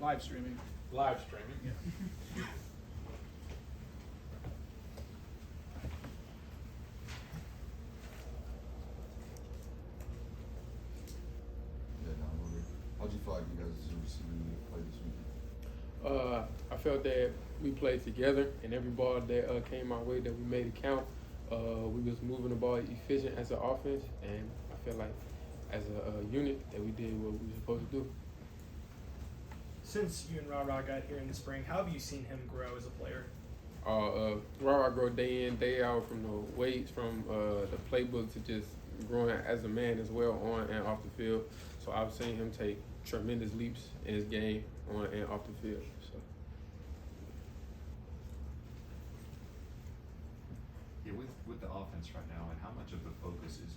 Live streaming. Live streaming. Yeah. How'd you feel like you guys as a receiver played this weekend? I felt that we played together, and every ball that came our way that we made it count. We was moving the ball efficient as an offense, and I feel like as a unit that we did what we were supposed to do. Since you and Ra got here in the spring, how have you seen him grow as a player? Raw grow day in, day out, from the weights, from the playbook, to just growing as a man as well, on and off the field. So I've seen him take tremendous leaps in his game on and off the field. So. Yeah, with the offense right now, and how much of the focus is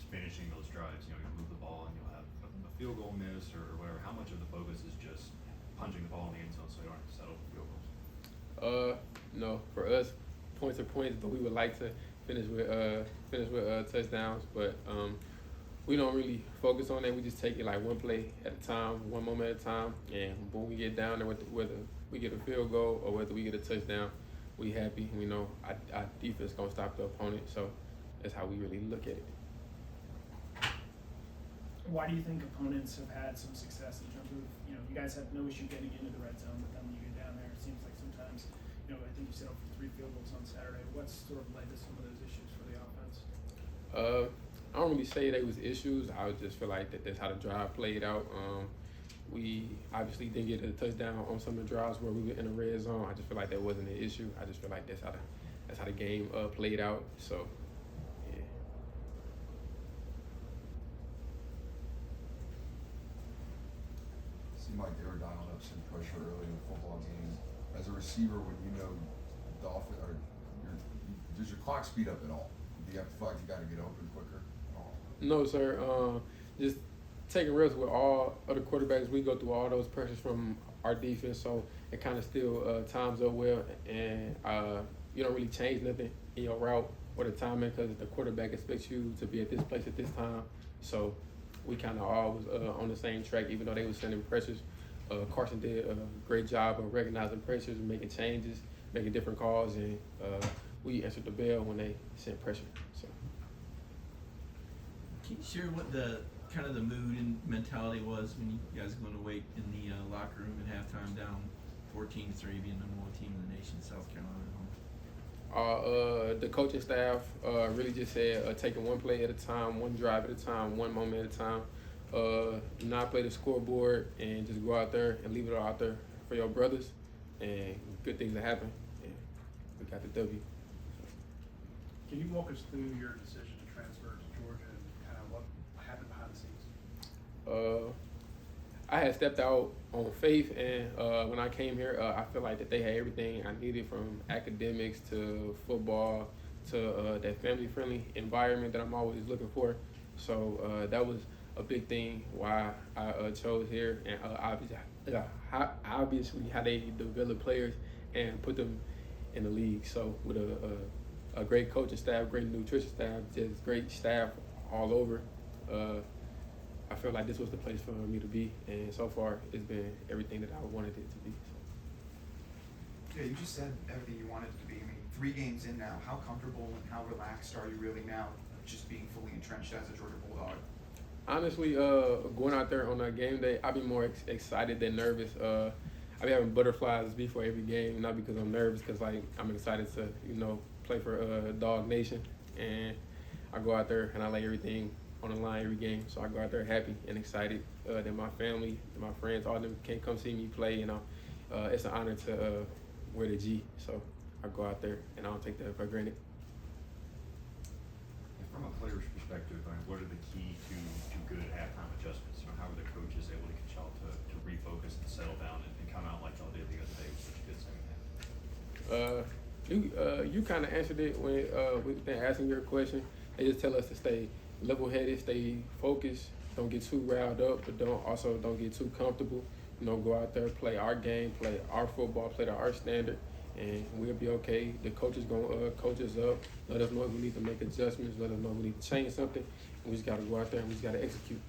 finishing those drives? You know, you move the ball and you'll have a field goal miss or whatever. How much of the focus is just punching the ball in the end zone so you don't have to settle for field goals? No, for us, points are points, but we would like to finish with touchdowns. But we don't really focus on that. We just take it like one play at a time, one moment at a time. And when we get down there, whether we get a field goal or whether we get a touchdown, we happy. We know our defense gonna stop the opponent. So that's how we really look at it. Why do you think opponents have had some success in terms of, you know, you guys have no issue getting into the red zone, but then when you get down there, it seems like sometimes, you know, I think you set up for 3 field goals on Saturday. What's sort of led to some of those issues for the offense? I don't really say they was issues. I just feel like that's how the drive played out. We obviously didn't get a touchdown on some of the drives where we were in the red zone. I just feel like that wasn't an issue. I just feel like that's how the game played out. So, yeah. Seemed like they were dialing up some pressure early in the football game. As a receiver, when you know the offense, does your clock speed up at all? Do you have to feel like you got to get open quicker? No, sir. Just taking risks with all other quarterbacks. We go through all those pressures from our defense, so it kind of still times up well, and you don't really change nothing in your route or the timing because the quarterback expects you to be at this place at this time. So we kind of always on the same track, even though they were sending pressures. Carson did a great job of recognizing pressures, making changes, making different calls, and we answered the bell when they sent pressure. So. Can you share what the kind of the mood and mentality was when you guys went away in the locker room at halftime, down 14-3, being the number 1 team in the nation, South Carolina at home? The coaching staff really just said taking one play at a time, one drive at a time, one moment at a time. Not play the scoreboard and just go out there and leave it all out there for your brothers, and good things will happen. And we got the W. Can you walk us through your decision to transfer to Georgia and kind of what happened behind the scenes? I had stepped out on faith, and when I came here, I feel like that they had everything I needed, from academics to football to that family-friendly environment that I'm always looking for. So that was a big thing why I chose here, and obviously how they develop players and put them in the league. So with a great coaching staff, great nutrition staff, just great staff all over, I feel like this was the place for me to be, and so far it's been everything that I wanted it to be. Yeah, you just said everything you wanted it to be. I mean, 3 games in now, how comfortable and how relaxed are you really now, just being fully entrenched as a Georgia Bulldog? Honestly, going out there on a game day, I'd be more excited than nervous. I be having butterflies before every game, not because I'm nervous, because like I'm excited to, play for Dog Nation, and I go out there and I lay everything on the line every game. So I go out there happy and excited that my family, my friends, all of them can come see me play. It's an honor to wear the G. So I go out there and I don't take that for granted. From a player's perspective, what are the key to good halftime adjustments? How are the coaches able to get y'all to refocus and settle down and come out like y'all did the other day with such a good second half? You kind of answered it when we've been asking your question. They just tell us to stay level-headed, stay focused, don't get too riled up, but don't get too comfortable. Go out there, play our game, play our football, play to our standard, and we'll be okay. The coach is gonna coach us up, let us know if we need to make adjustments, let us know if we need to change something. And we just gotta go out there and we just gotta execute.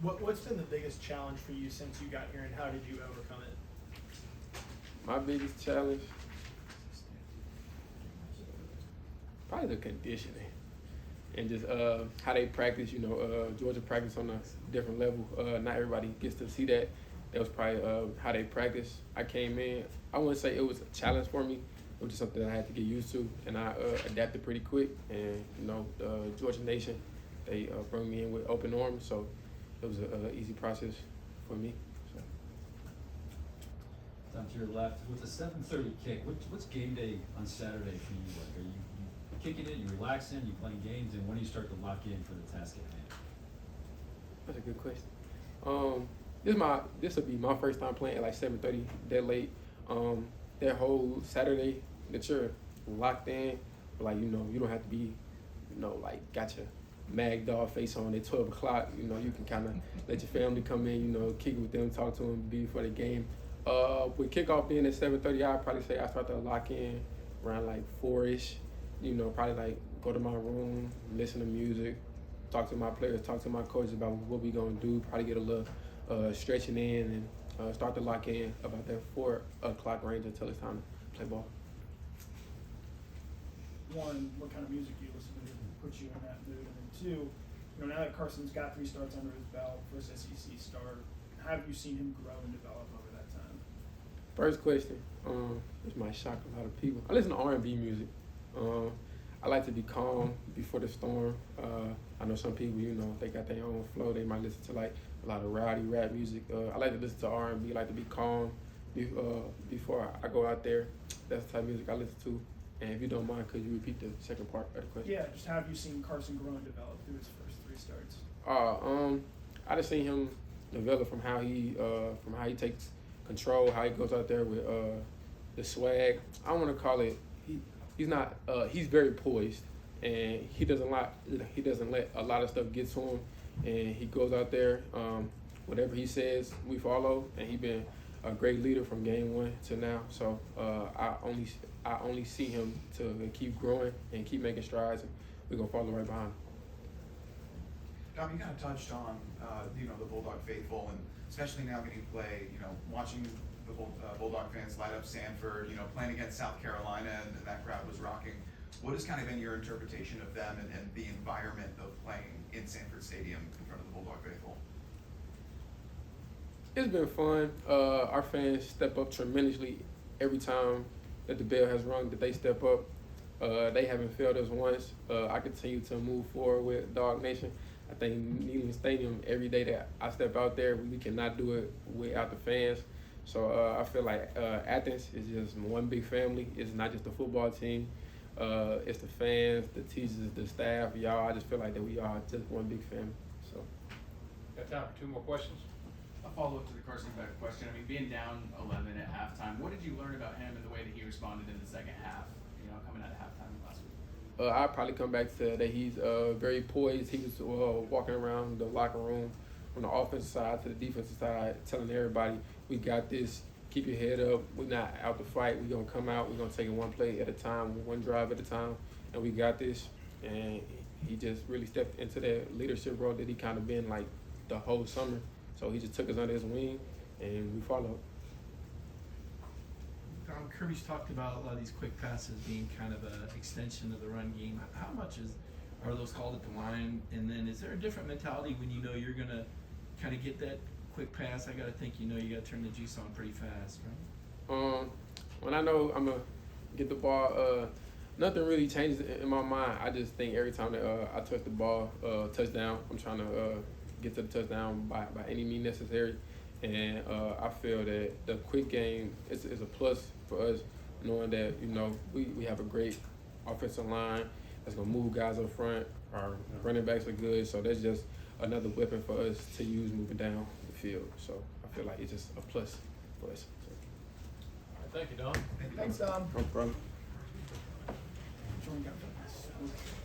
What's been the biggest challenge for you since you got here, and how did you overcome it? My biggest challenge, probably the conditioning and just how they practice. You know, Georgia practice on a different level. Not everybody gets to see that. That was probably how they practice. I came in. I wouldn't say it was a challenge for me. It was just something that I had to get used to, and I adapted pretty quick. And you know, Georgia Nation, they brought me in with open arms, so it was an easy process for me. So. Down to your left, with the 7:30 kick, what's game day on Saturday for you like? Are you kicking it, you relaxing, you playing games, and when do you start to lock in for the task at hand? That's a good question. This will be my first time playing at like 7:30 that late. That whole Saturday that you're locked in, but like you know, you don't have to be, you know, like got your mag dog face on at 12 o'clock. You know, you can kind of let your family come in, you know, kick with them, talk to them before the game. With kickoff being at 7:30, I'd probably say I start to lock in around like 4-ish. You know, probably like go to my room, listen to music, talk to my players, talk to my coaches about what we gonna do. Probably get a little stretching in and start to lock in about that 4 o'clock range until it's time to play ball. One, what kind of music do you listen to put you in that mood? And then two, you know, now that Carson's got 3 starts under his belt, first SEC start, how have you seen him grow and develop over that time? First question, this might shock a lot of people. I listen to R&B music. I like to be calm before the storm. I know some people, you know, they got their own flow. They might listen to like a lot of rowdy rap music. I like to listen to R&B. I like to be calm before I go out there. That's the type of music I listen to. And if you don't mind, could you repeat the second part of the question? Yeah, just how have you seen Carson grow and develop through his first 3 starts? I just seen him develop from how he takes control, how he goes out there with the swag. I don't want to call it. He's very poised, and he doesn't let a lot of stuff get to him, and he goes out there. Whatever he says, we follow, and he's been a great leader from game 1 to now. So I only see him to keep growing and keep making strides, and we're gonna follow right behind him. Dom, you kind of touched on, you know, the Bulldog faithful, and especially now getting to play, you know, watching the Bulldog fans light up Sanford, you know, playing against South Carolina, and that crowd was rocking. What has kind of been your interpretation of them and the environment of playing in Sanford Stadium in front of the Bulldog faithful? It's been fun. Our fans step up tremendously every time that the bell has rung, that they step up. They haven't failed us once. I continue to move forward with Dog Nation. I think Neyland Stadium, every day that I step out there, we cannot do it without the fans. So I feel like Athens is just one big family. It's not just the football team. It's the fans, the teachers, the staff, y'all. I just feel like that we are just one big family. So. Got time for 2 more questions? A follow-up to the Carson Beck question. I mean, being down 11 at halftime, what did you learn about him and the way that he responded in the second half, you know, coming out of halftime last week? I'll probably come back to that he's very poised. He was walking around the locker room from the offensive side to the defensive side, telling everybody, we got this, keep your head up, we're not out to fight, we're going to come out, we're going to take it one play at a time, one drive at a time, and we got this. And he just really stepped into that leadership role that he kind of been like the whole summer. So he just took us under his wing, and we followed. Kirby's talked about a lot of these quick passes being kind of an extension of the run game. How much are those called at the line? And then is there a different mentality when you know you're going to kind of get that quick pass? I got to think you know you got to turn the juice on pretty fast, right? When I know I'm going to get the ball, nothing really changes in my mind. I just think every time that I touch the ball, touchdown, I'm trying to get to the touchdown by any means necessary. And I feel that the quick game is a plus for us, knowing that, you know, we have a great offensive line that's going to move guys up front. Our running backs are good, so that's just another weapon for us to use moving down the field. So I feel like it's just a plus for us. So. All right, thank you, Don. Thanks, Dom. No problem. Jordan got that.